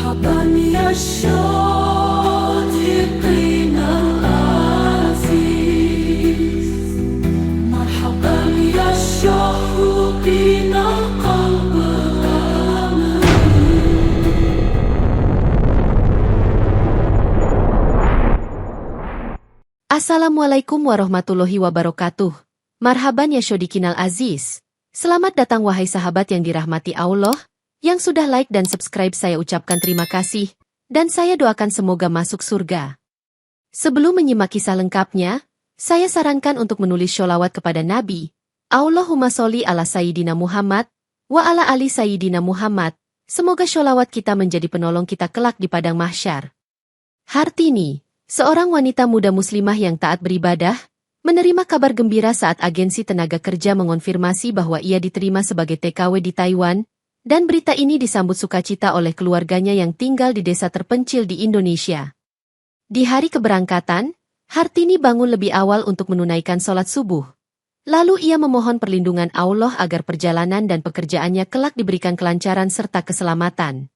مرحبا يا الشاطئين العزيز، مرحبا يا الشاطئين قلب الأمل. Assalamualaikum warahmatullahi wabarakatuh. Marhaban ya Syodikinal Aziz. Selamat datang wahai sahabat yang dirahmati Allah. Yang sudah like dan subscribe saya ucapkan terima kasih, dan saya doakan semoga masuk surga. Sebelum menyimak kisah lengkapnya, saya sarankan untuk menulis sholawat kepada Nabi. Allahumma sholli ala Sayyidina Muhammad, wa ala ali Sayyidina Muhammad. Semoga sholawat kita menjadi penolong kita kelak di padang mahsyar. Hartini, seorang wanita muda muslimah yang taat beribadah, menerima kabar gembira saat agensi tenaga kerja mengonfirmasi bahwa ia diterima sebagai TKW di Taiwan, dan berita ini disambut sukacita oleh keluarganya yang tinggal di desa terpencil di Indonesia. Di hari keberangkatan, Hartini bangun lebih awal untuk menunaikan sholat subuh. Lalu ia memohon perlindungan Allah agar perjalanan dan pekerjaannya kelak diberikan kelancaran serta keselamatan.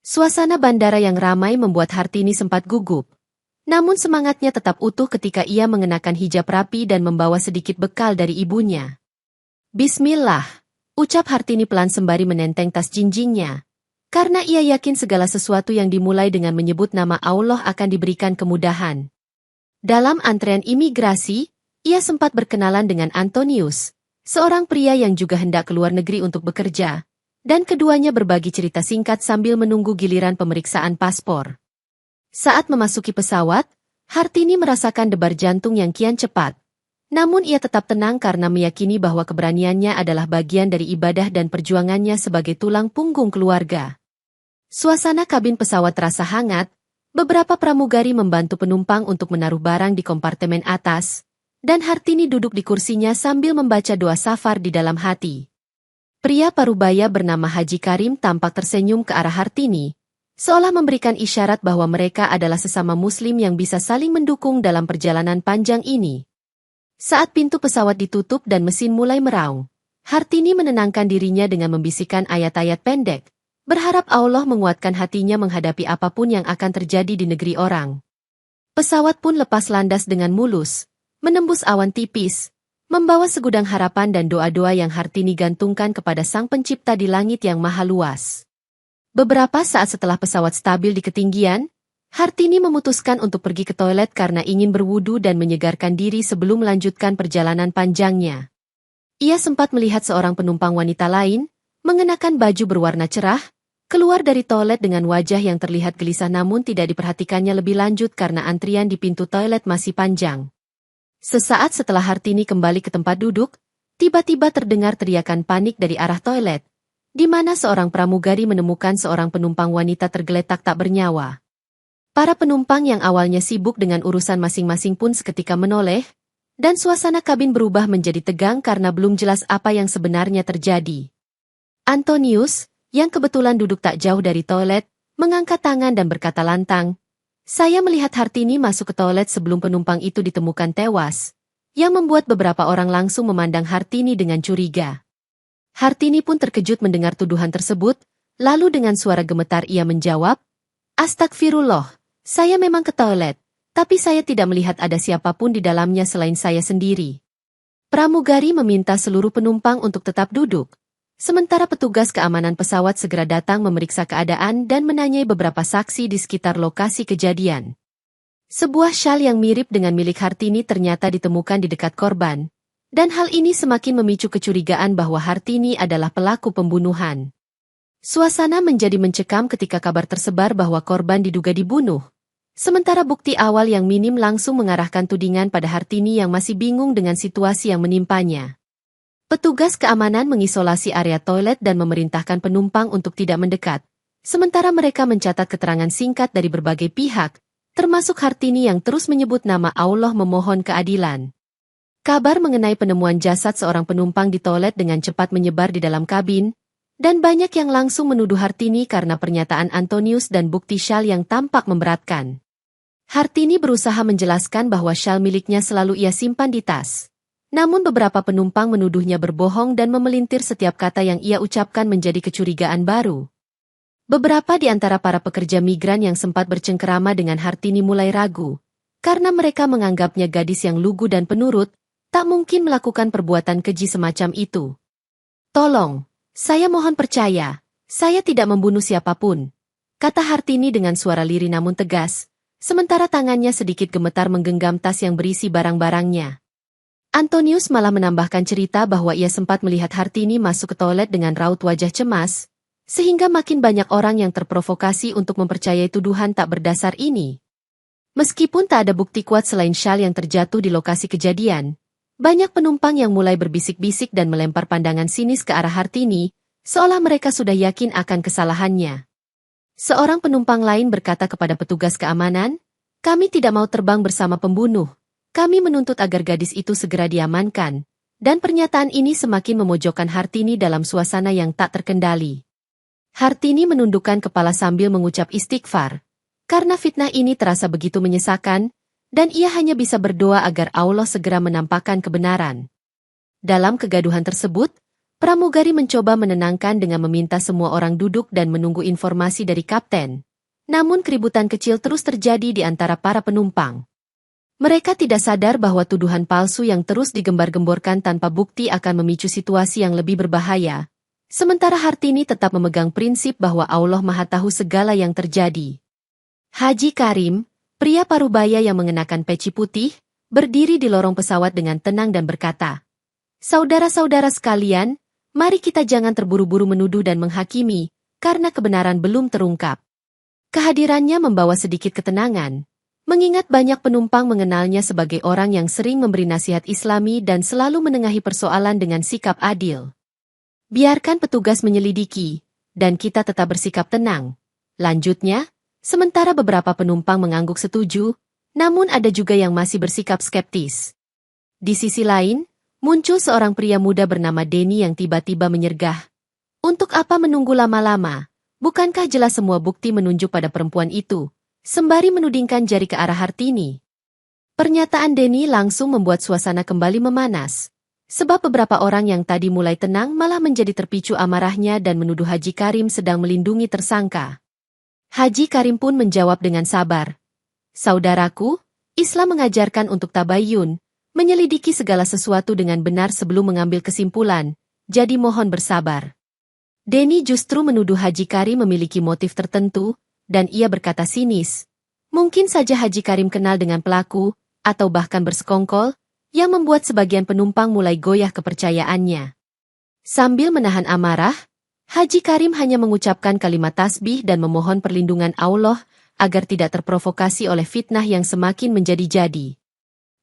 Suasana bandara yang ramai membuat Hartini sempat gugup. Namun semangatnya tetap utuh ketika ia mengenakan hijab rapi dan membawa sedikit bekal dari ibunya. Bismillah. Ucap Hartini pelan sembari menenteng tas jinjingnya. Karena ia yakin segala sesuatu yang dimulai dengan menyebut nama Allah akan diberikan kemudahan. Dalam antrean imigrasi, ia sempat berkenalan dengan Antonius, seorang pria yang juga hendak keluar negeri untuk bekerja, dan keduanya berbagi cerita singkat sambil menunggu giliran pemeriksaan paspor. Saat memasuki pesawat, Hartini merasakan debar jantung yang kian cepat. Namun ia tetap tenang karena meyakini bahwa keberaniannya adalah bagian dari ibadah dan perjuangannya sebagai tulang punggung keluarga. Suasana kabin pesawat terasa hangat, beberapa pramugari membantu penumpang untuk menaruh barang di kompartemen atas, dan Hartini duduk di kursinya sambil membaca doa safar di dalam hati. Pria parubaya bernama Haji Karim tampak tersenyum ke arah Hartini, seolah memberikan isyarat bahwa mereka adalah sesama muslim yang bisa saling mendukung dalam perjalanan panjang ini. Saat pintu pesawat ditutup dan mesin mulai meraung, Hartini menenangkan dirinya dengan membisikkan ayat-ayat pendek, berharap Allah menguatkan hatinya menghadapi apapun yang akan terjadi di negeri orang. Pesawat pun lepas landas dengan mulus, menembus awan tipis, membawa segudang harapan dan doa-doa yang Hartini gantungkan kepada Sang Pencipta di langit yang maha luas. Beberapa saat setelah pesawat stabil di ketinggian, Hartini memutuskan untuk pergi ke toilet karena ingin berwudu dan menyegarkan diri sebelum melanjutkan perjalanan panjangnya. Ia sempat melihat seorang penumpang wanita lain, mengenakan baju berwarna cerah, keluar dari toilet dengan wajah yang terlihat gelisah namun tidak diperhatikannya lebih lanjut karena antrian di pintu toilet masih panjang. Sesaat setelah Hartini kembali ke tempat duduk, tiba-tiba terdengar teriakan panik dari arah toilet, di mana seorang pramugari menemukan seorang penumpang wanita tergeletak tak bernyawa. Para penumpang yang awalnya sibuk dengan urusan masing-masing pun seketika menoleh, dan suasana kabin berubah menjadi tegang karena belum jelas apa yang sebenarnya terjadi. Antonius, yang kebetulan duduk tak jauh dari toilet, mengangkat tangan dan berkata lantang, "Saya melihat Hartini masuk ke toilet sebelum penumpang itu ditemukan tewas," yang membuat beberapa orang langsung memandang Hartini dengan curiga. Hartini pun terkejut mendengar tuduhan tersebut, lalu dengan suara gemetar ia menjawab, "Astagfirullah. Saya memang ke toilet, tapi saya tidak melihat ada siapapun di dalamnya selain saya sendiri." Pramugari meminta seluruh penumpang untuk tetap duduk, sementara petugas keamanan pesawat segera datang memeriksa keadaan dan menanyai beberapa saksi di sekitar lokasi kejadian. Sebuah syal yang mirip dengan milik Hartini ternyata ditemukan di dekat korban, dan hal ini semakin memicu kecurigaan bahwa Hartini adalah pelaku pembunuhan. Suasana menjadi mencekam ketika kabar tersebar bahwa korban diduga dibunuh. Sementara bukti awal yang minim langsung mengarahkan tudingan pada Hartini yang masih bingung dengan situasi yang menimpanya. Petugas keamanan mengisolasi area toilet dan memerintahkan penumpang untuk tidak mendekat. Sementara mereka mencatat keterangan singkat dari berbagai pihak, termasuk Hartini yang terus menyebut nama Allah memohon keadilan. Kabar mengenai penemuan jasad seorang penumpang di toilet dengan cepat menyebar di dalam kabin, dan banyak yang langsung menuduh Hartini karena pernyataan Antonius dan bukti syal yang tampak memberatkan. Hartini berusaha menjelaskan bahwa syal miliknya selalu ia simpan di tas. Namun beberapa penumpang menuduhnya berbohong dan memelintir setiap kata yang ia ucapkan menjadi kecurigaan baru. Beberapa di antara para pekerja migran yang sempat bercengkerama dengan Hartini mulai ragu, karena mereka menganggapnya gadis yang lugu dan penurut, tak mungkin melakukan perbuatan keji semacam itu. "Tolong, saya mohon percaya, saya tidak membunuh siapapun," kata Hartini dengan suara lirih namun tegas, sementara tangannya sedikit gemetar menggenggam tas yang berisi barang-barangnya. Antonius malah menambahkan cerita bahwa ia sempat melihat Hartini masuk ke toilet dengan raut wajah cemas, sehingga makin banyak orang yang terprovokasi untuk mempercayai tuduhan tak berdasar ini. Meskipun tak ada bukti kuat selain syal yang terjatuh di lokasi kejadian, banyak penumpang yang mulai berbisik-bisik dan melempar pandangan sinis ke arah Hartini, seolah mereka sudah yakin akan kesalahannya. Seorang penumpang lain berkata kepada petugas keamanan, "Kami tidak mau terbang bersama pembunuh. Kami menuntut agar gadis itu segera diamankan." Dan pernyataan ini semakin memojokkan Hartini dalam suasana yang tak terkendali. Hartini menundukkan kepala sambil mengucap istighfar, karena fitnah ini terasa begitu menyesakan, dan ia hanya bisa berdoa agar Allah segera menampakkan kebenaran. Dalam kegaduhan tersebut, pramugari mencoba menenangkan dengan meminta semua orang duduk dan menunggu informasi dari kapten. Namun keributan kecil terus terjadi di antara para penumpang. Mereka tidak sadar bahwa tuduhan palsu yang terus digembar-gemborkan tanpa bukti akan memicu situasi yang lebih berbahaya. Sementara Hartini tetap memegang prinsip bahwa Allah Maha Tahu segala yang terjadi. Haji Karim, pria parubaya yang mengenakan peci putih, berdiri di lorong pesawat dengan tenang dan berkata, "Saudara-saudara sekalian, mari kita jangan terburu-buru menuduh dan menghakimi, karena kebenaran belum terungkap." Kehadirannya membawa sedikit ketenangan, mengingat banyak penumpang mengenalnya sebagai orang yang sering memberi nasihat Islami dan selalu menengahi persoalan dengan sikap adil. "Biarkan petugas menyelidiki, dan kita tetap bersikap tenang," lanjutnya, sementara beberapa penumpang mengangguk setuju, namun ada juga yang masih bersikap skeptis. Di sisi lain, muncul seorang pria muda bernama Denny yang tiba-tiba menyergah. "Untuk apa menunggu lama-lama? Bukankah jelas semua bukti menunjuk pada perempuan itu?" Sembari menudingkan jari ke arah Hartini. Pernyataan Denny langsung membuat suasana kembali memanas. Sebab beberapa orang yang tadi mulai tenang malah menjadi terpicu amarahnya dan menuduh Haji Karim sedang melindungi tersangka. Haji Karim pun menjawab dengan sabar. "Saudaraku, Islam mengajarkan untuk tabayyun, menyelidiki segala sesuatu dengan benar sebelum mengambil kesimpulan, jadi mohon bersabar." Denny justru menuduh Haji Karim memiliki motif tertentu, dan ia berkata sinis, "Mungkin saja Haji Karim kenal dengan pelaku, atau bahkan bersekongkol, yang membuat sebagian penumpang mulai goyah kepercayaannya." Sambil menahan amarah, Haji Karim hanya mengucapkan kalimat tasbih dan memohon perlindungan Allah agar tidak terprovokasi oleh fitnah yang semakin menjadi-jadi.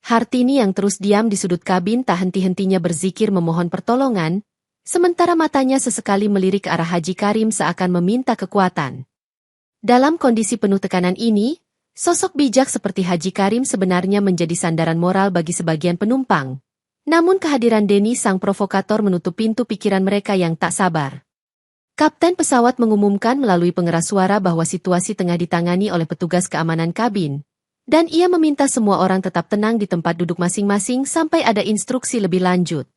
Hartini yang terus diam di sudut kabin tak henti-hentinya berzikir memohon pertolongan, sementara matanya sesekali melirik ke arah Haji Karim seakan meminta kekuatan. Dalam kondisi penuh tekanan ini, sosok bijak seperti Haji Karim sebenarnya menjadi sandaran moral bagi sebagian penumpang. Namun kehadiran Denny sang provokator menutup pintu pikiran mereka yang tak sabar. Kapten pesawat mengumumkan melalui pengeras suara bahwa situasi tengah ditangani oleh petugas keamanan kabin, dan ia meminta semua orang tetap tenang di tempat duduk masing-masing sampai ada instruksi lebih lanjut.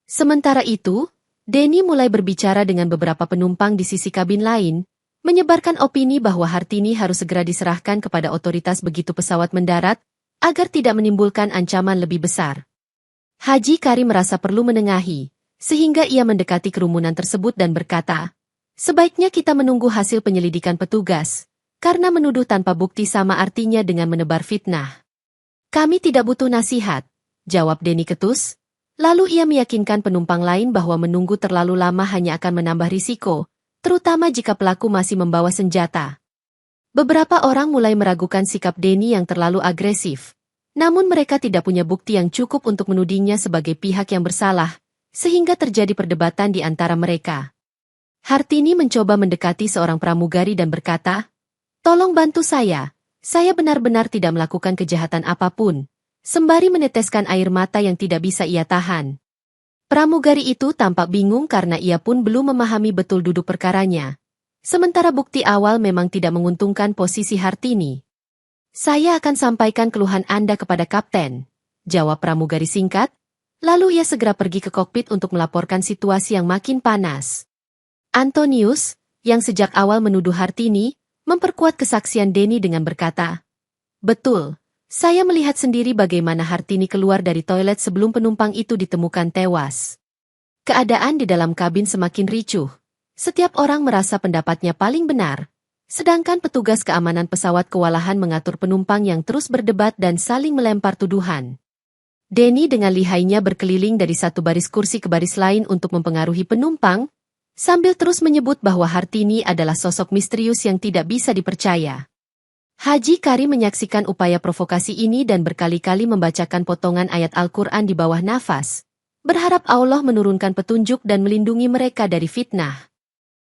Sementara itu, Denny mulai berbicara dengan beberapa penumpang di sisi kabin lain, menyebarkan opini bahwa Hartini harus segera diserahkan kepada otoritas begitu pesawat mendarat, agar tidak menimbulkan ancaman lebih besar. Haji Karim merasa perlu menengahi, sehingga ia mendekati kerumunan tersebut dan berkata, "Sebaiknya kita menunggu hasil penyelidikan petugas, karena menuduh tanpa bukti sama artinya dengan menebar fitnah." "Kami tidak butuh nasihat," jawab Denny ketus, lalu ia meyakinkan penumpang lain bahwa menunggu terlalu lama hanya akan menambah risiko, terutama jika pelaku masih membawa senjata. Beberapa orang mulai meragukan sikap Denny yang terlalu agresif, namun mereka tidak punya bukti yang cukup untuk menudingnya sebagai pihak yang bersalah, sehingga terjadi perdebatan di antara mereka. Hartini mencoba mendekati seorang pramugari dan berkata, "Tolong bantu saya benar-benar tidak melakukan kejahatan apapun," sembari meneteskan air mata yang tidak bisa ia tahan. Pramugari itu tampak bingung karena ia pun belum memahami betul duduk perkaranya. Sementara bukti awal memang tidak menguntungkan posisi Hartini. "Saya akan sampaikan keluhan Anda kepada kapten," jawab pramugari singkat, lalu ia segera pergi ke kokpit untuk melaporkan situasi yang makin panas. "Antonius, yang sejak awal menuduh Hartini, memperkuat kesaksian Denny dengan berkata, "Betul, saya melihat sendiri bagaimana Hartini keluar dari toilet sebelum penumpang itu ditemukan tewas." Keadaan di dalam kabin semakin ricuh. Setiap orang merasa pendapatnya paling benar, sedangkan petugas keamanan pesawat kewalahan mengatur penumpang yang terus berdebat dan saling melempar tuduhan. Denny dengan lihainya berkeliling dari satu baris kursi ke baris lain untuk mempengaruhi penumpang, sambil terus menyebut bahwa Hartini adalah sosok misterius yang tidak bisa dipercaya. Haji Karim menyaksikan upaya provokasi ini dan berkali-kali membacakan potongan ayat Al-Quran di bawah nafas, berharap Allah menurunkan petunjuk dan melindungi mereka dari fitnah.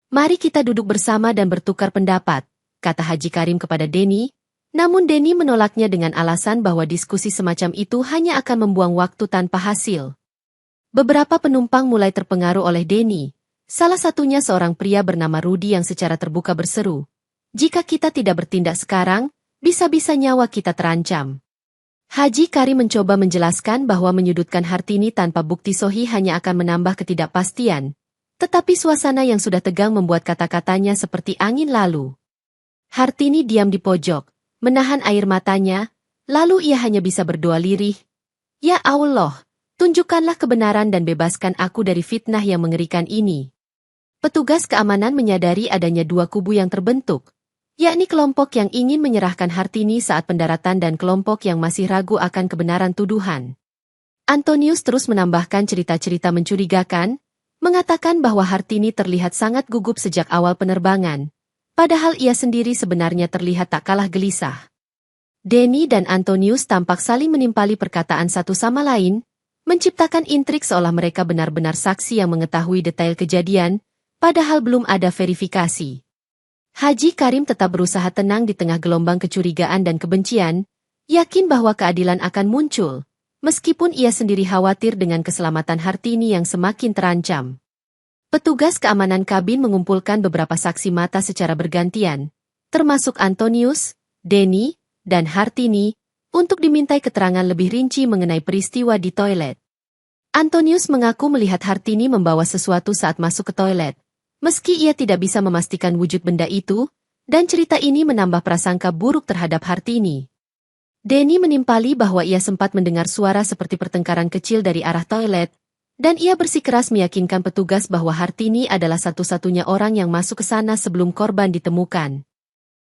"Mari kita duduk bersama dan bertukar pendapat," kata Haji Karim kepada Denny. Namun Denny menolaknya dengan alasan bahwa diskusi semacam itu hanya akan membuang waktu tanpa hasil. Beberapa penumpang mulai terpengaruh oleh Denny. Salah satunya seorang pria bernama Rudy yang secara terbuka berseru, "Jika kita tidak bertindak sekarang, bisa-bisa nyawa kita terancam." Haji Karim mencoba menjelaskan bahwa menyudutkan Hartini tanpa bukti sahih hanya akan menambah ketidakpastian. Tetapi suasana yang sudah tegang membuat kata-katanya seperti angin lalu. Hartini diam di pojok, menahan air matanya, lalu ia hanya bisa berdoa lirih, "Ya Allah, tunjukkanlah kebenaran dan bebaskan aku dari fitnah yang mengerikan ini." Petugas keamanan menyadari adanya dua kubu yang terbentuk, yakni kelompok yang ingin menyerahkan Hartini saat pendaratan dan kelompok yang masih ragu akan kebenaran tuduhan. Antonius terus menambahkan cerita-cerita mencurigakan, mengatakan bahwa Hartini terlihat sangat gugup sejak awal penerbangan, padahal ia sendiri sebenarnya terlihat tak kalah gelisah. Denny dan Antonius tampak saling menimpali perkataan satu sama lain, menciptakan intrik seolah mereka benar-benar saksi yang mengetahui detail kejadian, padahal belum ada verifikasi. Haji Karim tetap berusaha tenang di tengah gelombang kecurigaan dan kebencian, yakin bahwa keadilan akan muncul, meskipun ia sendiri khawatir dengan keselamatan Hartini yang semakin terancam. Petugas keamanan kabin mengumpulkan beberapa saksi mata secara bergantian, termasuk Antonius, Denny, dan Hartini, untuk dimintai keterangan lebih rinci mengenai peristiwa di toilet. Antonius mengaku melihat Hartini membawa sesuatu saat masuk ke toilet, meski ia tidak bisa memastikan wujud benda itu, dan cerita ini menambah prasangka buruk terhadap Hartini. Denny menimpali bahwa ia sempat mendengar suara seperti pertengkaran kecil dari arah toilet, dan ia bersikeras meyakinkan petugas bahwa Hartini adalah satu-satunya orang yang masuk ke sana sebelum korban ditemukan.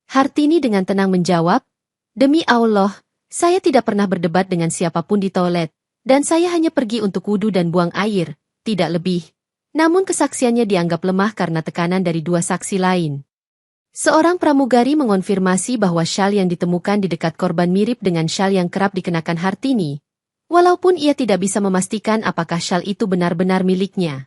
Hartini dengan tenang menjawab, "Demi Allah, saya tidak pernah berdebat dengan siapapun di toilet, dan saya hanya pergi untuk wudhu dan buang air, tidak lebih." Namun kesaksiannya dianggap lemah karena tekanan dari dua saksi lain. Seorang pramugari mengonfirmasi bahwa syal yang ditemukan di dekat korban mirip dengan syal yang kerap dikenakan Hartini, walaupun ia tidak bisa memastikan apakah syal itu benar-benar miliknya.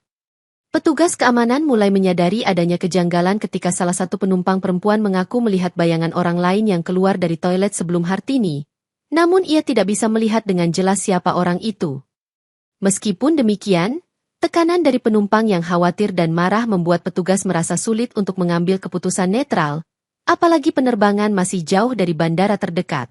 Petugas keamanan mulai menyadari adanya kejanggalan ketika salah satu penumpang perempuan mengaku melihat bayangan orang lain yang keluar dari toilet sebelum Hartini, namun ia tidak bisa melihat dengan jelas siapa orang itu. Meskipun demikian, tekanan dari penumpang yang khawatir dan marah membuat petugas merasa sulit untuk mengambil keputusan netral, apalagi penerbangan masih jauh dari bandara terdekat.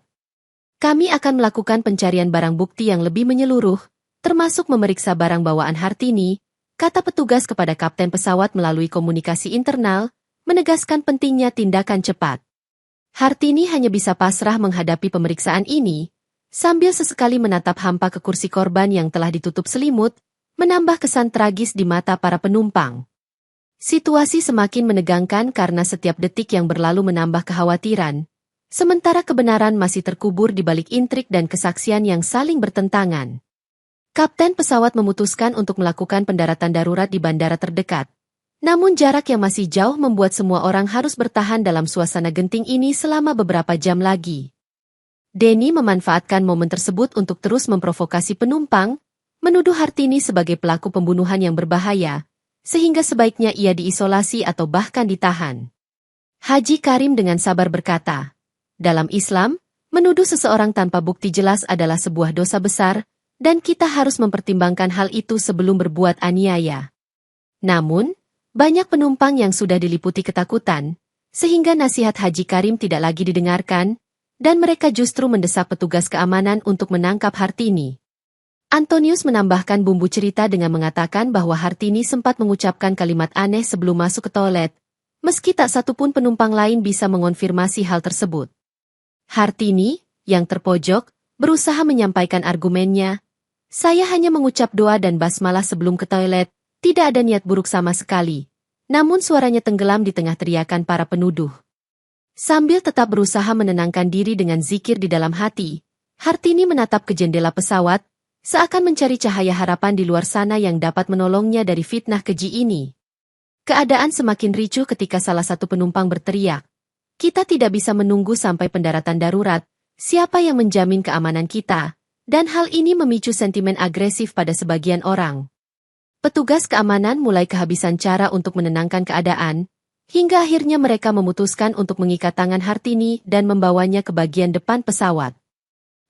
"Kami akan melakukan pencarian barang bukti yang lebih menyeluruh, termasuk memeriksa barang bawaan Hartini," kata petugas kepada kapten pesawat melalui komunikasi internal, menegaskan pentingnya tindakan cepat. Hartini hanya bisa pasrah menghadapi pemeriksaan ini, sambil sesekali menatap hampa ke kursi korban yang telah ditutup selimut, menambah kesan tragis di mata para penumpang. Situasi semakin menegangkan karena setiap detik yang berlalu menambah kekhawatiran, sementara kebenaran masih terkubur di balik intrik dan kesaksian yang saling bertentangan. Kapten pesawat memutuskan untuk melakukan pendaratan darurat di bandara terdekat. Namun jarak yang masih jauh membuat semua orang harus bertahan dalam suasana genting ini selama beberapa jam lagi. Denny memanfaatkan momen tersebut untuk terus memprovokasi penumpang, menuduh Hartini sebagai pelaku pembunuhan yang berbahaya, sehingga sebaiknya ia diisolasi atau bahkan ditahan. Haji Karim dengan sabar berkata, "Dalam Islam, menuduh seseorang tanpa bukti jelas adalah sebuah dosa besar, dan kita harus mempertimbangkan hal itu sebelum berbuat aniaya." Namun, banyak penumpang yang sudah diliputi ketakutan, sehingga nasihat Haji Karim tidak lagi didengarkan, dan mereka justru mendesak petugas keamanan untuk menangkap Hartini. Antonius menambahkan bumbu cerita dengan mengatakan bahwa Hartini sempat mengucapkan kalimat aneh sebelum masuk ke toilet, Meski tak satupun penumpang lain bisa mengonfirmasi hal tersebut. Hartini, yang terpojok, berusaha menyampaikan argumennya. Saya hanya mengucap doa dan basmalah sebelum ke toilet, tidak ada niat buruk sama sekali. Namun suaranya tenggelam di tengah teriakan para penuduh. Sambil tetap berusaha menenangkan diri dengan zikir di dalam hati, Hartini menatap ke jendela pesawat, seakan mencari cahaya harapan di luar sana yang dapat menolongnya dari fitnah keji ini. Keadaan semakin ricuh ketika salah satu penumpang berteriak. Kita tidak bisa menunggu sampai pendaratan darurat, siapa yang menjamin keamanan kita? Dan hal ini memicu sentimen agresif pada sebagian orang. Petugas keamanan mulai kehabisan cara untuk menenangkan keadaan, hingga akhirnya mereka memutuskan untuk mengikat tangan Hartini dan membawanya ke bagian depan pesawat.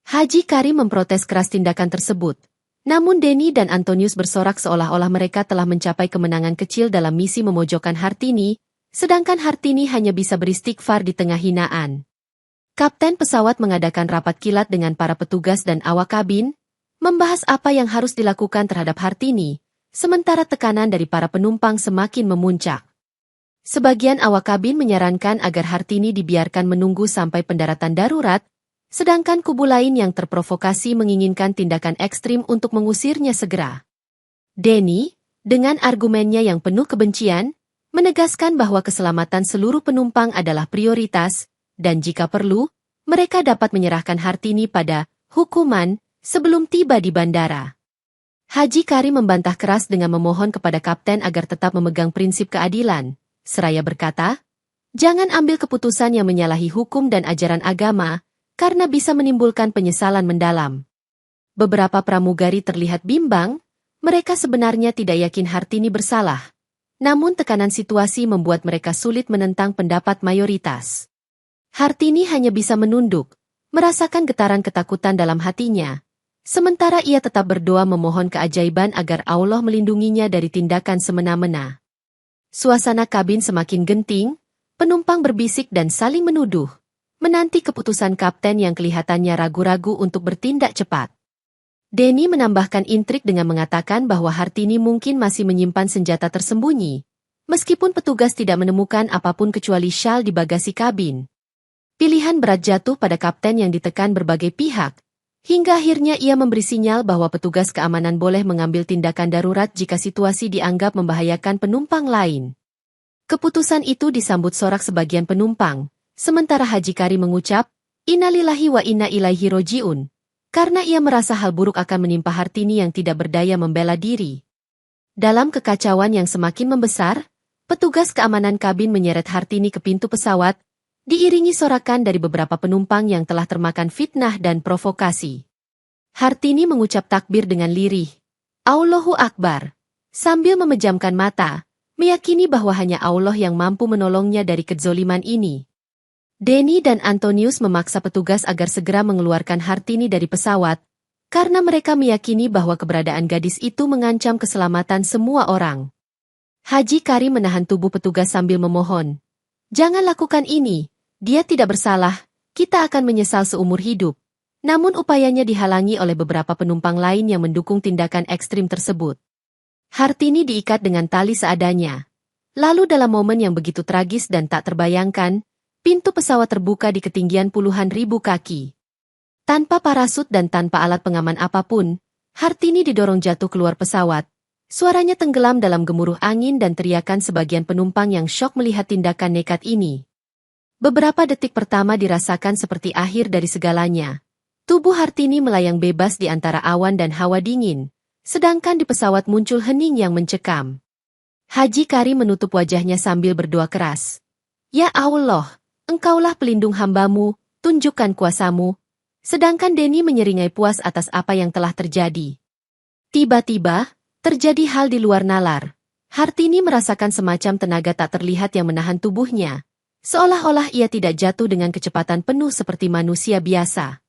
Haji Karim memprotes keras tindakan tersebut. Namun Denny dan Antonius bersorak seolah-olah mereka telah mencapai kemenangan kecil dalam misi memojokkan Hartini, sedangkan Hartini hanya bisa beristighfar di tengah hinaan. Kapten pesawat mengadakan rapat kilat dengan para petugas dan awak kabin, membahas apa yang harus dilakukan terhadap Hartini, sementara tekanan dari para penumpang semakin memuncak. Sebagian awak kabin menyarankan agar Hartini dibiarkan menunggu sampai pendaratan darurat, sedangkan kubu lain yang terprovokasi menginginkan tindakan ekstrim untuk mengusirnya segera. Denny, dengan argumennya yang penuh kebencian, menegaskan bahwa keselamatan seluruh penumpang adalah prioritas, dan jika perlu, mereka dapat menyerahkan Hartini pada hukuman sebelum tiba di bandara. Haji Karim membantah keras dengan memohon kepada kapten agar tetap memegang prinsip keadilan, seraya berkata, jangan ambil keputusan yang menyalahi hukum dan ajaran agama, karena bisa menimbulkan penyesalan mendalam. Beberapa pramugari terlihat bimbang, mereka sebenarnya tidak yakin Hartini bersalah. Namun tekanan situasi membuat mereka sulit menentang pendapat mayoritas. Hartini hanya bisa menunduk, merasakan getaran ketakutan dalam hatinya. Sementara ia tetap berdoa memohon keajaiban agar Allah melindunginya dari tindakan semena-mena. Suasana kabin semakin genting, penumpang berbisik dan saling menuduh, menanti keputusan kapten yang kelihatannya ragu-ragu untuk bertindak cepat. Denny menambahkan intrik dengan mengatakan bahwa Hartini mungkin masih menyimpan senjata tersembunyi, meskipun petugas tidak menemukan apapun kecuali syal di bagasi kabin. Pilihan berat jatuh pada kapten yang ditekan berbagai pihak, hingga akhirnya ia memberi sinyal bahwa petugas keamanan boleh mengambil tindakan darurat jika situasi dianggap membahayakan penumpang lain. Keputusan itu disambut sorak sebagian penumpang, sementara Haji Karim mengucap, Innalillahi wa inna ilaihi roji'un, karena ia merasa hal buruk akan menimpa Hartini yang tidak berdaya membela diri. Dalam kekacauan yang semakin membesar, petugas keamanan kabin menyeret Hartini ke pintu pesawat, diiringi sorakan dari beberapa penumpang yang telah termakan fitnah dan provokasi. Hartini mengucap takbir dengan lirih, Allahu Akbar, sambil memejamkan mata, meyakini bahwa hanya Allah yang mampu menolongnya dari kezoliman ini. Denny dan Antonius memaksa petugas agar segera mengeluarkan Hartini dari pesawat, karena mereka meyakini bahwa keberadaan gadis itu mengancam keselamatan semua orang. Haji Karim menahan tubuh petugas sambil memohon, jangan lakukan ini. Dia tidak bersalah, kita akan menyesal seumur hidup. Namun upayanya dihalangi oleh beberapa penumpang lain yang mendukung tindakan ekstrim tersebut. Hartini diikat dengan tali seadanya. Lalu dalam momen yang begitu tragis dan tak terbayangkan, pintu pesawat terbuka di ketinggian puluhan ribu kaki. Tanpa parasut dan tanpa alat pengaman apapun, Hartini didorong jatuh keluar pesawat. Suaranya tenggelam dalam gemuruh angin dan teriakan sebagian penumpang yang syok melihat tindakan nekat ini. Beberapa detik pertama dirasakan seperti akhir dari segalanya. Tubuh Hartini melayang bebas di antara awan dan hawa dingin, sedangkan di pesawat muncul hening yang mencekam. Haji Karim menutup wajahnya sambil berdoa keras. Ya Allah, Engkaulah pelindung hambamu, tunjukkan kuasamu. Sedangkan Denny menyeringai puas atas apa yang telah terjadi. Tiba-tiba, terjadi hal di luar nalar. Hartini merasakan semacam tenaga tak terlihat yang menahan tubuhnya. Seolah-olah ia tidak jatuh dengan kecepatan penuh seperti manusia biasa.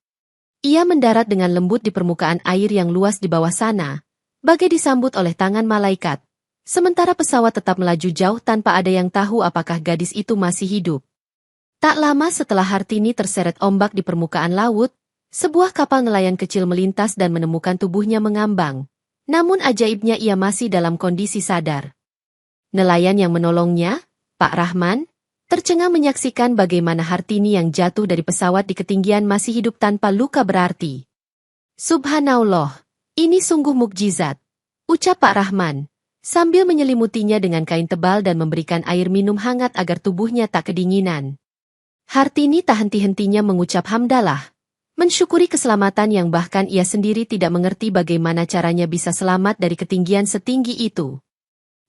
Ia mendarat dengan lembut di permukaan air yang luas di bawah sana, bagai disambut oleh tangan malaikat. Sementara pesawat tetap melaju jauh tanpa ada yang tahu apakah gadis itu masih hidup. Tak lama setelah Hartini terseret ombak di permukaan laut, sebuah kapal nelayan kecil melintas dan menemukan tubuhnya mengambang. Namun ajaibnya ia masih dalam kondisi sadar. Nelayan yang menolongnya, Pak Rahman, tercengang menyaksikan bagaimana Hartini yang jatuh dari pesawat di ketinggian masih hidup tanpa luka berarti. Subhanallah, ini sungguh mukjizat, ucap Pak Rahman, sambil menyelimutinya dengan kain tebal dan memberikan air minum hangat agar tubuhnya tak kedinginan. Hartini tak henti-hentinya mengucap hamdalah, mensyukuri keselamatan yang bahkan ia sendiri tidak mengerti bagaimana caranya bisa selamat dari ketinggian setinggi itu.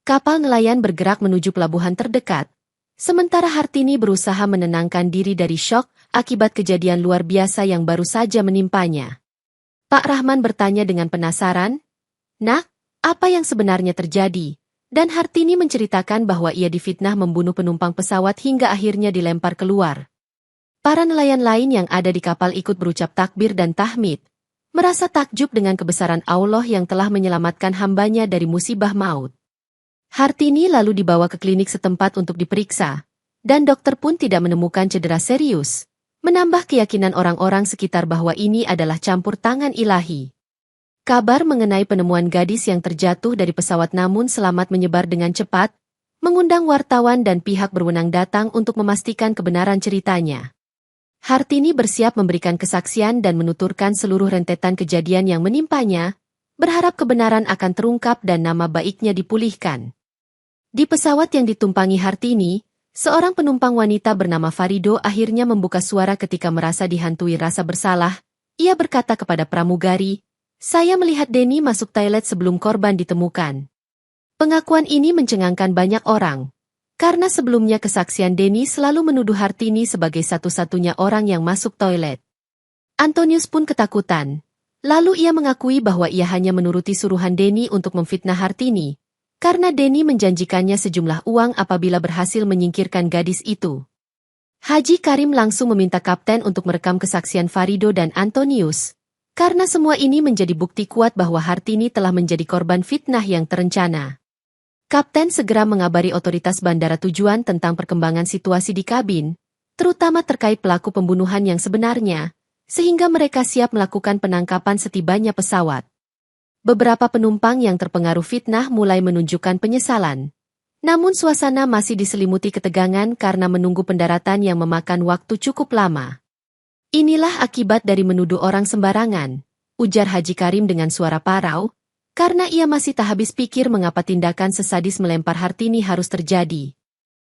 Kapal nelayan bergerak menuju pelabuhan terdekat, sementara Hartini berusaha menenangkan diri dari syok akibat kejadian luar biasa yang baru saja menimpanya. Pak Rahman bertanya dengan penasaran, "Nak, apa yang sebenarnya terjadi?" Dan Hartini menceritakan bahwa ia difitnah membunuh penumpang pesawat hingga akhirnya dilempar keluar. Para nelayan lain yang ada di kapal ikut berucap takbir dan tahmid, merasa takjub dengan kebesaran Allah yang telah menyelamatkan hambanya dari musibah maut. Hartini lalu dibawa ke klinik setempat untuk diperiksa, dan dokter pun tidak menemukan cedera serius, menambah keyakinan orang-orang sekitar bahwa ini adalah campur tangan ilahi. Kabar mengenai penemuan gadis yang terjatuh dari pesawat namun selamat menyebar dengan cepat, mengundang wartawan dan pihak berwenang datang untuk memastikan kebenaran ceritanya. Hartini bersiap memberikan kesaksian dan menuturkan seluruh rentetan kejadian yang menimpanya, berharap kebenaran akan terungkap dan nama baiknya dipulihkan. Di pesawat yang ditumpangi Hartini, seorang penumpang wanita bernama Farido akhirnya membuka suara ketika merasa dihantui rasa bersalah. Ia berkata kepada pramugari, "Saya melihat Denny masuk toilet sebelum korban ditemukan." Pengakuan ini mencengangkan banyak orang, karena sebelumnya kesaksian Denny selalu menuduh Hartini sebagai satu-satunya orang yang masuk toilet. Antonius pun ketakutan. Lalu ia mengakui bahwa ia hanya menuruti suruhan Denny untuk memfitnah Hartini, karena Denny menjanjikannya sejumlah uang apabila berhasil menyingkirkan gadis itu. Haji Karim langsung meminta kapten untuk merekam kesaksian Farido dan Antonius, karena semua ini menjadi bukti kuat bahwa Hartini telah menjadi korban fitnah yang terencana. Kapten segera mengabari otoritas bandara tujuan tentang perkembangan situasi di kabin, terutama terkait pelaku pembunuhan yang sebenarnya, sehingga mereka siap melakukan penangkapan setibanya pesawat. Beberapa penumpang yang terpengaruh fitnah mulai menunjukkan penyesalan. Namun suasana masih diselimuti ketegangan karena menunggu pendaratan yang memakan waktu cukup lama. "Inilah akibat dari menuduh orang sembarangan," ujar Haji Karim dengan suara parau, karena ia masih tak habis pikir mengapa tindakan sesadis melempar Hartini harus terjadi.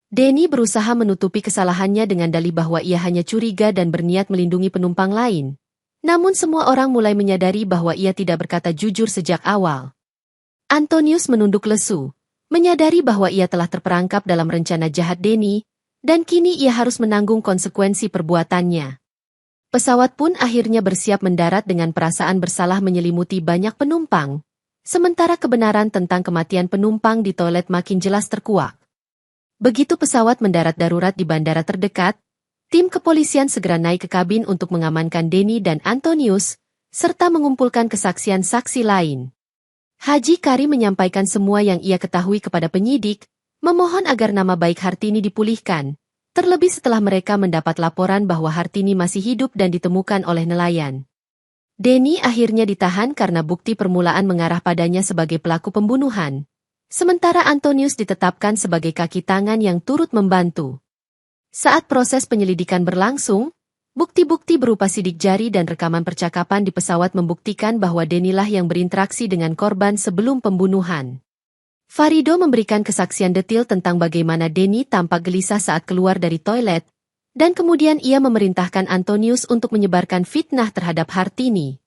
Denny berusaha menutupi kesalahannya dengan dalih bahwa ia hanya curiga dan berniat melindungi penumpang lain. Namun semua orang mulai menyadari bahwa ia tidak berkata jujur sejak awal. Antonius menunduk lesu, menyadari bahwa ia telah terperangkap dalam rencana jahat Denny, dan kini ia harus menanggung konsekuensi perbuatannya. Pesawat pun akhirnya bersiap mendarat dengan perasaan bersalah menyelimuti banyak penumpang, sementara kebenaran tentang kematian penumpang di toilet makin jelas terkuak. Begitu pesawat mendarat darurat di bandara terdekat, tim kepolisian segera naik ke kabin untuk mengamankan Denny dan Antonius, serta mengumpulkan kesaksian saksi lain. Haji Karim menyampaikan semua yang ia ketahui kepada penyidik, memohon agar nama baik Hartini dipulihkan, terlebih setelah mereka mendapat laporan bahwa Hartini masih hidup dan ditemukan oleh nelayan. Denny akhirnya ditahan karena bukti permulaan mengarah padanya sebagai pelaku pembunuhan, sementara Antonius ditetapkan sebagai kaki tangan yang turut membantu. Saat proses penyelidikan berlangsung, bukti-bukti berupa sidik jari dan rekaman percakapan di pesawat membuktikan bahwa Denny lah yang berinteraksi dengan korban sebelum pembunuhan. Farido memberikan kesaksian detil tentang bagaimana Denny tampak gelisah saat keluar dari toilet, dan kemudian ia memerintahkan Antonius untuk menyebarkan fitnah terhadap Hartini.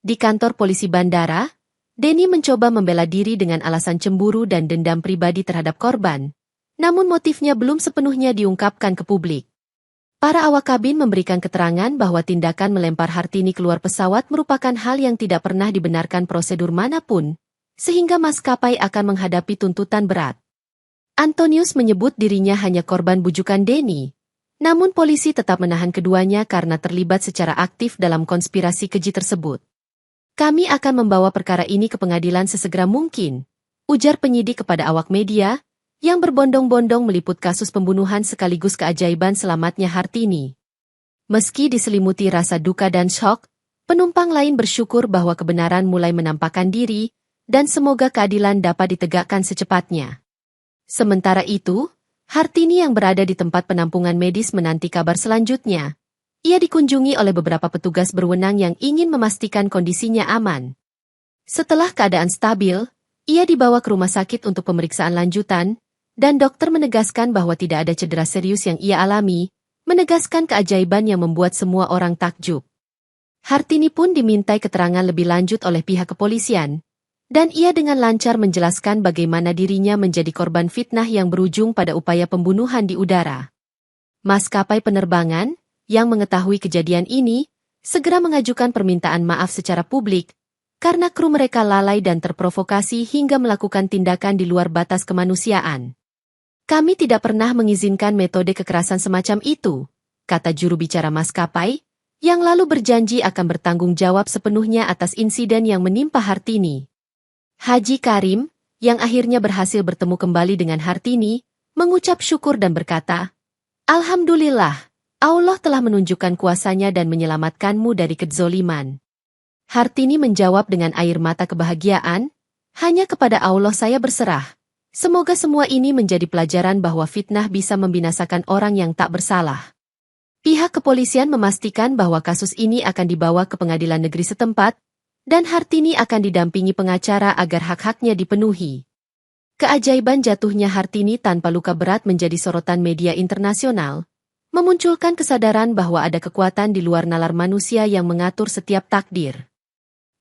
Di kantor polisi bandara, Denny mencoba membela diri dengan alasan cemburu dan dendam pribadi terhadap korban, namun motifnya belum sepenuhnya diungkapkan ke publik. Para awak kabin memberikan keterangan bahwa tindakan melempar Hartini keluar pesawat merupakan hal yang tidak pernah dibenarkan prosedur manapun, sehingga maskapai akan menghadapi tuntutan berat. Antonius menyebut dirinya hanya korban bujukan Denny, namun polisi tetap menahan keduanya karena terlibat secara aktif dalam konspirasi keji tersebut. "Kami akan membawa perkara ini ke pengadilan sesegera mungkin," ujar penyidik kepada awak media, yang berbondong-bondong meliput kasus pembunuhan sekaligus keajaiban selamatnya Hartini. Meski diselimuti rasa duka dan syok, penumpang lain bersyukur bahwa kebenaran mulai menampakkan diri, dan semoga keadilan dapat ditegakkan secepatnya. Sementara itu, Hartini yang berada di tempat penampungan medis menanti kabar selanjutnya. Ia dikunjungi oleh beberapa petugas berwenang yang ingin memastikan kondisinya aman. Setelah keadaan stabil, ia dibawa ke rumah sakit untuk pemeriksaan lanjutan, dan dokter menegaskan bahwa tidak ada cedera serius yang ia alami, menegaskan keajaiban yang membuat semua orang takjub. Hartini pun dimintai keterangan lebih lanjut oleh pihak kepolisian, dan ia dengan lancar menjelaskan bagaimana dirinya menjadi korban fitnah yang berujung pada upaya pembunuhan di udara. Maskapai penerbangan, yang mengetahui kejadian ini, segera mengajukan permintaan maaf secara publik, karena kru mereka lalai dan terprovokasi hingga melakukan tindakan di luar batas kemanusiaan. Kami tidak pernah mengizinkan metode kekerasan semacam itu, kata juru bicara maskapai, yang lalu berjanji akan bertanggung jawab sepenuhnya atas insiden yang menimpa Hartini. Haji Karim, yang akhirnya berhasil bertemu kembali dengan Hartini, mengucap syukur dan berkata, "Alhamdulillah, Allah telah menunjukkan kuasanya dan menyelamatkanmu dari kezoliman." Hartini menjawab dengan air mata kebahagiaan, "Hanya kepada Allah saya berserah. Semoga semua ini menjadi pelajaran bahwa fitnah bisa membinasakan orang yang tak bersalah." Pihak kepolisian memastikan bahwa kasus ini akan dibawa ke pengadilan negeri setempat, dan Hartini akan didampingi pengacara agar hak-haknya dipenuhi. Keajaiban jatuhnya Hartini tanpa luka berat menjadi sorotan media internasional, memunculkan kesadaran bahwa ada kekuatan di luar nalar manusia yang mengatur setiap takdir.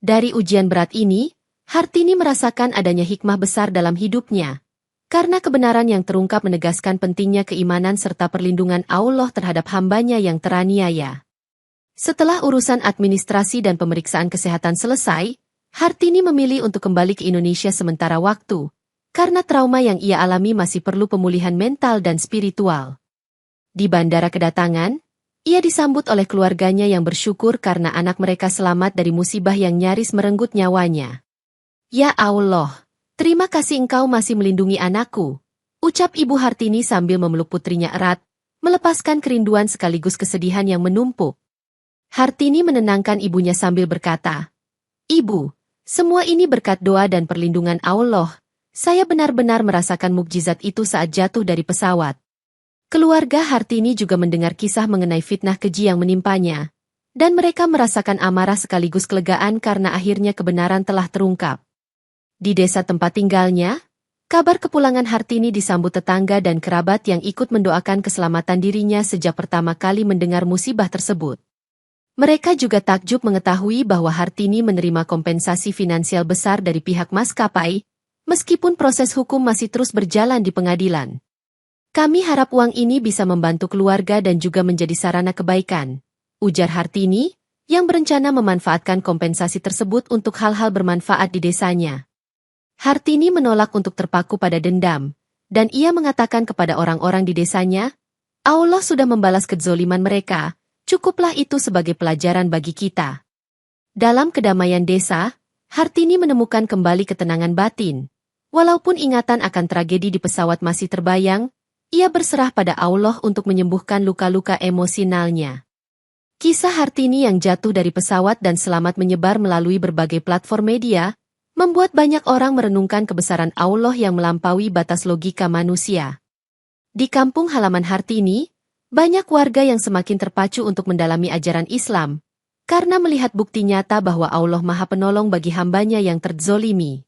Dari ujian berat ini, Hartini merasakan adanya hikmah besar dalam hidupnya, karena kebenaran yang terungkap menegaskan pentingnya keimanan serta perlindungan Allah terhadap hambanya yang teraniaya. Setelah urusan administrasi dan pemeriksaan kesehatan selesai, Hartini memilih untuk kembali ke Indonesia sementara waktu, karena trauma yang ia alami masih perlu pemulihan mental dan spiritual. Di bandara kedatangan, ia disambut oleh keluarganya yang bersyukur karena anak mereka selamat dari musibah yang nyaris merenggut nyawanya. "Ya Allah, terima kasih Engkau masih melindungi anakku," ucap Ibu Hartini sambil memeluk putrinya erat, melepaskan kerinduan sekaligus kesedihan yang menumpuk. Hartini menenangkan ibunya sambil berkata, "Ibu, semua ini berkat doa dan perlindungan Allah. Saya benar-benar merasakan mukjizat itu saat jatuh dari pesawat." Keluarga Hartini juga mendengar kisah mengenai fitnah keji yang menimpanya, dan mereka merasakan amarah sekaligus kelegaan karena akhirnya kebenaran telah terungkap. Di desa tempat tinggalnya, kabar kepulangan Hartini disambut tetangga dan kerabat yang ikut mendoakan keselamatan dirinya sejak pertama kali mendengar musibah tersebut. Mereka juga takjub mengetahui bahwa Hartini menerima kompensasi finansial besar dari pihak maskapai, meskipun proses hukum masih terus berjalan di pengadilan. "Kami harap uang ini bisa membantu keluarga dan juga menjadi sarana kebaikan," ujar Hartini, yang berencana memanfaatkan kompensasi tersebut untuk hal-hal bermanfaat di desanya. Hartini menolak untuk terpaku pada dendam, dan ia mengatakan kepada orang-orang di desanya, "Allah sudah membalas kezoliman mereka. Cukuplah itu sebagai pelajaran bagi kita." Dalam kedamaian desa, Hartini menemukan kembali ketenangan batin. Walaupun ingatan akan tragedi di pesawat masih terbayang, ia berserah pada Allah untuk menyembuhkan luka-luka emosionalnya. Kisah Hartini yang jatuh dari pesawat dan selamat menyebar melalui berbagai platform media, membuat banyak orang merenungkan kebesaran Allah yang melampaui batas logika manusia. Di kampung halaman Hartini, banyak warga yang semakin terpacu untuk mendalami ajaran Islam, karena melihat bukti nyata bahwa Allah Maha Penolong bagi hambanya yang terzolimi.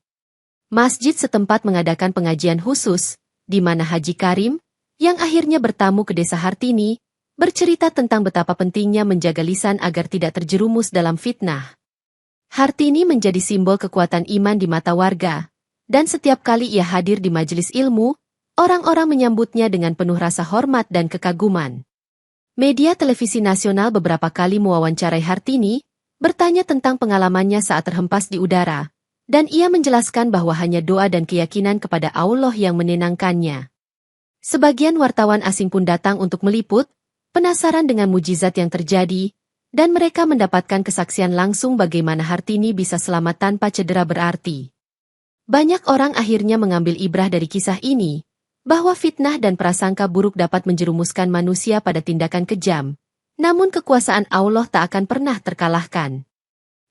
Masjid setempat mengadakan pengajian khusus, di mana Haji Karim, yang akhirnya bertamu ke desa Hartini, bercerita tentang betapa pentingnya menjaga lisan agar tidak terjerumus dalam fitnah. Hartini menjadi simbol kekuatan iman di mata warga, dan setiap kali ia hadir di majelis ilmu, orang-orang menyambutnya dengan penuh rasa hormat dan kekaguman. Media televisi nasional beberapa kali mewawancarai Hartini, bertanya tentang pengalamannya saat terhempas di udara, dan ia menjelaskan bahwa hanya doa dan keyakinan kepada Allah yang menenangkannya. Sebagian wartawan asing pun datang untuk meliput, penasaran dengan mujizat yang terjadi, dan mereka mendapatkan kesaksian langsung bagaimana Hartini bisa selamat tanpa cedera berarti. Banyak orang akhirnya mengambil ibrah dari kisah ini, bahwa fitnah dan prasangka buruk dapat menjerumuskan manusia pada tindakan kejam, namun kekuasaan Allah tak akan pernah terkalahkan.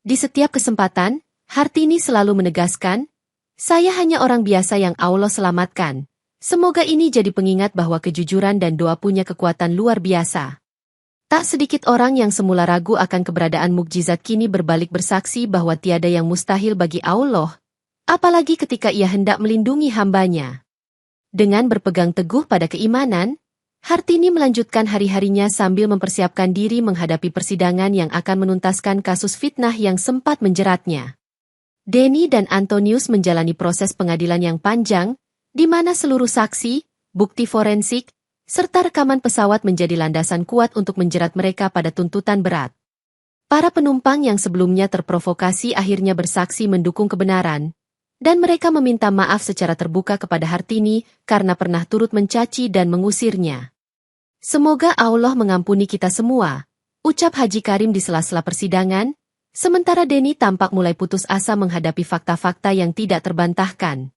Di setiap kesempatan, Hartini selalu menegaskan, "Saya hanya orang biasa yang Allah selamatkan. Semoga ini jadi pengingat bahwa kejujuran dan doa punya kekuatan luar biasa. Tak sedikit orang yang semula ragu akan keberadaan mukjizat kini berbalik bersaksi bahwa tiada yang mustahil bagi Allah, apalagi ketika ia hendak melindungi hambanya. Dengan berpegang teguh pada keimanan, Hartini melanjutkan hari-harinya sambil mempersiapkan diri menghadapi persidangan yang akan menuntaskan kasus fitnah yang sempat menjeratnya. Denny dan Antonius menjalani proses pengadilan yang panjang, di mana seluruh saksi, bukti forensik, serta rekaman pesawat menjadi landasan kuat untuk menjerat mereka pada tuntutan berat. Para penumpang yang sebelumnya terprovokasi akhirnya bersaksi mendukung kebenaran, dan mereka meminta maaf secara terbuka kepada Hartini karena pernah turut mencaci dan mengusirnya. Semoga Allah mengampuni kita semua, ucap Haji Karim di sela-sela persidangan, sementara Denny tampak mulai putus asa menghadapi fakta-fakta yang tidak terbantahkan.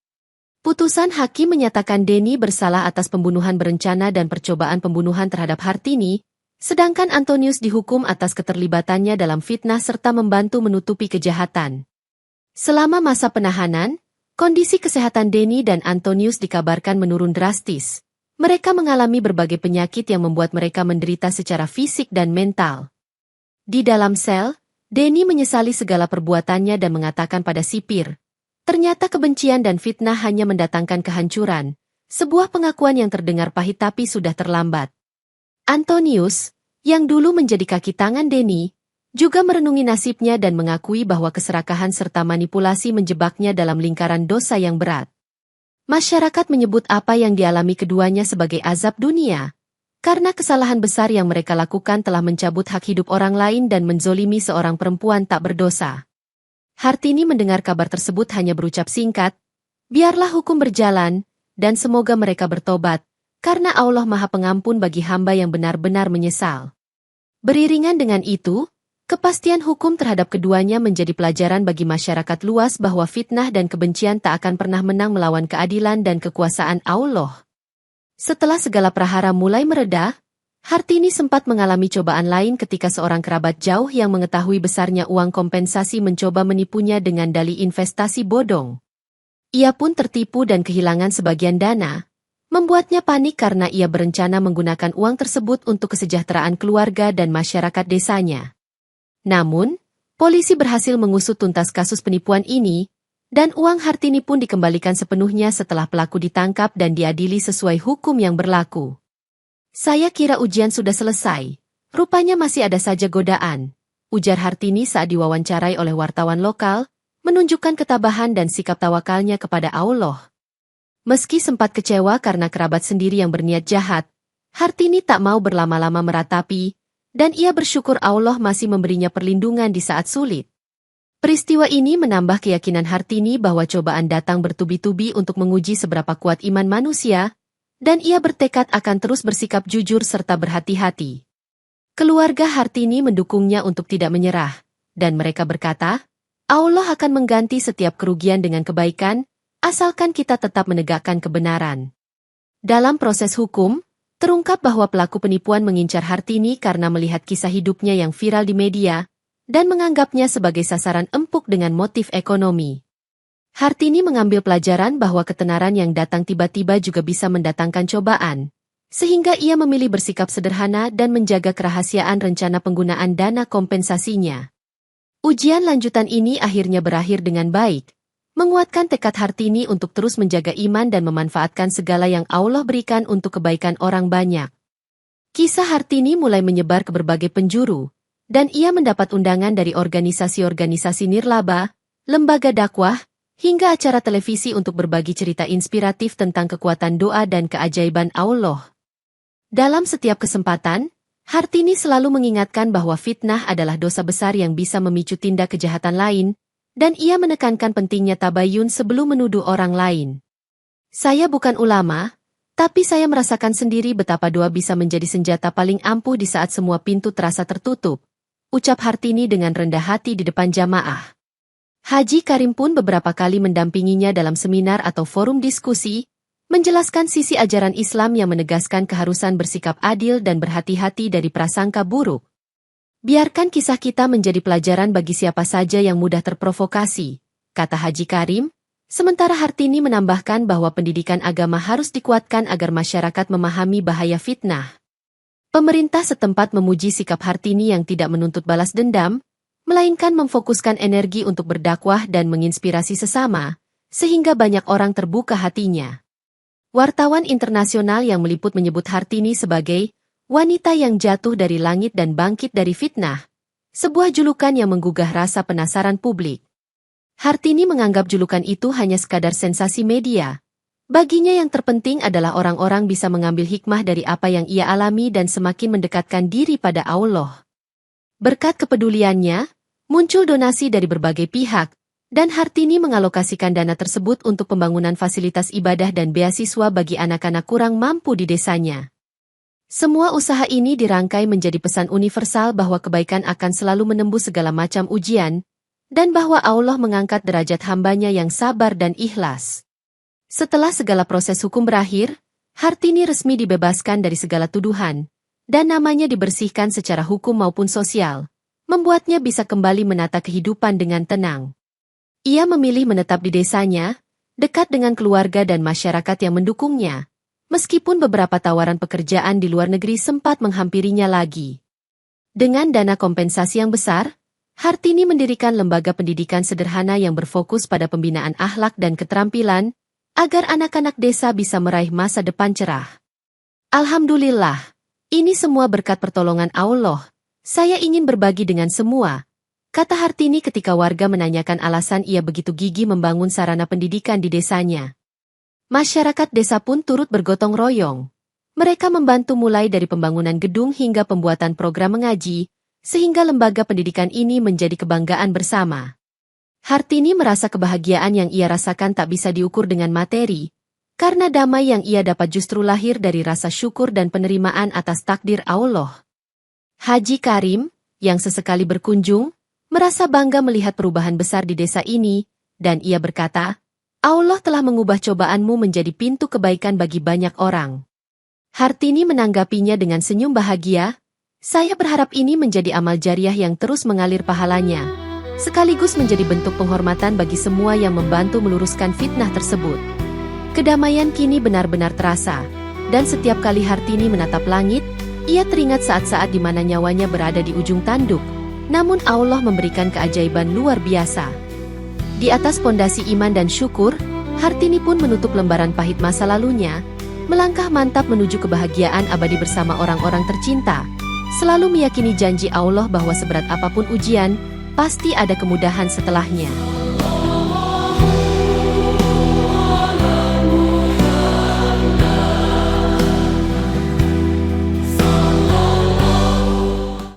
Putusan hakim menyatakan Denny bersalah atas pembunuhan berencana dan percobaan pembunuhan terhadap Hartini, sedangkan Antonius dihukum atas keterlibatannya dalam fitnah serta membantu menutupi kejahatan. Selama masa penahanan, kondisi kesehatan Denny dan Antonius dikabarkan menurun drastis. Mereka mengalami berbagai penyakit yang membuat mereka menderita secara fisik dan mental. Di dalam sel, Denny menyesali segala perbuatannya dan mengatakan pada sipir, ternyata kebencian dan fitnah hanya mendatangkan kehancuran, sebuah pengakuan yang terdengar pahit tapi sudah terlambat. Antonius, yang dulu menjadi kaki tangan Denny, juga merenungi nasibnya dan mengakui bahwa keserakahan serta manipulasi menjebaknya dalam lingkaran dosa yang berat. Masyarakat menyebut apa yang dialami keduanya sebagai azab dunia, karena kesalahan besar yang mereka lakukan telah mencabut hak hidup orang lain dan menzolimi seorang perempuan tak berdosa. Hartini mendengar kabar tersebut hanya berucap singkat, biarlah hukum berjalan, dan semoga mereka bertobat, karena Allah Maha Pengampun bagi hamba yang benar-benar menyesal. Beriringan dengan itu, kepastian hukum terhadap keduanya menjadi pelajaran bagi masyarakat luas bahwa fitnah dan kebencian tak akan pernah menang melawan keadilan dan kekuasaan Allah. Setelah segala prahara mulai mereda, Hartini sempat mengalami cobaan lain ketika seorang kerabat jauh yang mengetahui besarnya uang kompensasi mencoba menipunya dengan dalih investasi bodong. Ia pun tertipu dan kehilangan sebagian dana, membuatnya panik karena ia berencana menggunakan uang tersebut untuk kesejahteraan keluarga dan masyarakat desanya. Namun, polisi berhasil mengusut tuntas kasus penipuan ini, dan uang Hartini pun dikembalikan sepenuhnya setelah pelaku ditangkap dan diadili sesuai hukum yang berlaku. Saya kira ujian sudah selesai. Rupanya masih ada saja godaan, ujar Hartini saat diwawancarai oleh wartawan lokal, menunjukkan ketabahan dan sikap tawakalnya kepada Allah. Meski sempat kecewa karena kerabat sendiri yang berniat jahat, Hartini tak mau berlama-lama meratapi, dan ia bersyukur Allah masih memberinya perlindungan di saat sulit. Peristiwa ini menambah keyakinan Hartini bahwa cobaan datang bertubi-tubi untuk menguji seberapa kuat iman manusia, dan ia bertekad akan terus bersikap jujur serta berhati-hati. Keluarga Hartini mendukungnya untuk tidak menyerah, dan mereka berkata, Allah akan mengganti setiap kerugian dengan kebaikan, asalkan kita tetap menegakkan kebenaran. Dalam proses hukum, terungkap bahwa pelaku penipuan mengincar Hartini karena melihat kisah hidupnya yang viral di media, dan menganggapnya sebagai sasaran empuk dengan motif ekonomi. Hartini mengambil pelajaran bahwa ketenaran yang datang tiba-tiba juga bisa mendatangkan cobaan, sehingga ia memilih bersikap sederhana dan menjaga kerahasiaan rencana penggunaan dana kompensasinya. Ujian lanjutan ini akhirnya berakhir dengan baik, menguatkan tekad Hartini untuk terus menjaga iman dan memanfaatkan segala yang Allah berikan untuk kebaikan orang banyak. Kisah Hartini mulai menyebar ke berbagai penjuru, dan ia mendapat undangan dari organisasi-organisasi nirlaba, lembaga dakwah, hingga acara televisi untuk berbagi cerita inspiratif tentang kekuatan doa dan keajaiban Allah. Dalam setiap kesempatan, Hartini selalu mengingatkan bahwa fitnah adalah dosa besar yang bisa memicu tindak kejahatan lain, dan ia menekankan pentingnya tabayun sebelum menuduh orang lain. Saya bukan ulama, tapi saya merasakan sendiri betapa doa bisa menjadi senjata paling ampuh di saat semua pintu terasa tertutup, ucap Hartini dengan rendah hati di depan jamaah. Haji Karim pun beberapa kali mendampinginya dalam seminar atau forum diskusi, menjelaskan sisi ajaran Islam yang menegaskan keharusan bersikap adil dan berhati-hati dari prasangka buruk. Biarkan kisah kita menjadi pelajaran bagi siapa saja yang mudah terprovokasi, kata Haji Karim, Sementara Hartini menambahkan bahwa pendidikan agama harus dikuatkan agar masyarakat memahami bahaya fitnah. Pemerintah setempat memuji sikap Hartini yang tidak menuntut balas dendam, melainkan memfokuskan energi untuk berdakwah dan menginspirasi sesama, sehingga banyak orang terbuka hatinya. Wartawan internasional yang meliput menyebut Hartini sebagai wanita yang jatuh dari langit dan bangkit dari fitnah, sebuah julukan yang menggugah rasa penasaran publik. Hartini menganggap julukan itu hanya sekadar sensasi media. Baginya yang terpenting adalah orang-orang bisa mengambil hikmah dari apa yang ia alami dan semakin mendekatkan diri pada Allah. Berkat kepeduliannya, muncul donasi dari berbagai pihak, dan Hartini mengalokasikan dana tersebut untuk pembangunan fasilitas ibadah dan beasiswa bagi anak-anak kurang mampu di desanya. Semua usaha ini dirangkai menjadi pesan universal bahwa kebaikan akan selalu menembus segala macam ujian, dan bahwa Allah mengangkat derajat hambanya yang sabar dan ikhlas. Setelah segala proses hukum berakhir, Hartini resmi dibebaskan dari segala tuduhan, dan namanya dibersihkan secara hukum maupun sosial, membuatnya bisa kembali menata kehidupan dengan tenang. Ia memilih menetap di desanya, dekat dengan keluarga dan masyarakat yang mendukungnya, meskipun beberapa tawaran pekerjaan di luar negeri sempat menghampirinya lagi. Dengan dana kompensasi yang besar, Hartini mendirikan lembaga pendidikan sederhana yang berfokus pada pembinaan akhlak dan keterampilan, agar anak-anak desa bisa meraih masa depan cerah. Alhamdulillah, ini semua berkat pertolongan Allah. Saya ingin berbagi dengan semua, kata Hartini ketika warga menanyakan alasan ia begitu gigih membangun sarana pendidikan di desanya. Masyarakat desa pun turut bergotong royong. Mereka membantu mulai dari pembangunan gedung hingga pembuatan program mengaji, sehingga lembaga pendidikan ini menjadi kebanggaan bersama. Hartini merasa kebahagiaan yang ia rasakan tak bisa diukur dengan materi, karena damai yang ia dapat justru lahir dari rasa syukur dan penerimaan atas takdir Allah. Haji Karim, yang sesekali berkunjung, merasa bangga melihat perubahan besar di desa ini, dan ia berkata, Allah telah mengubah cobaanmu menjadi pintu kebaikan bagi banyak orang. Hartini menanggapinya dengan senyum bahagia. Saya berharap ini menjadi amal jariah yang terus mengalir pahalanya, sekaligus menjadi bentuk penghormatan bagi semua yang membantu meluruskan fitnah tersebut. Kedamaian kini benar-benar terasa, dan setiap kali Hartini menatap langit, ia teringat saat-saat di mana nyawanya berada di ujung tanduk, namun Allah memberikan keajaiban luar biasa. Di atas pondasi iman dan syukur, Hartini pun menutup lembaran pahit masa lalunya, melangkah mantap menuju kebahagiaan abadi bersama orang-orang tercinta, selalu meyakini janji Allah bahwa seberat apapun ujian, pasti ada kemudahan setelahnya.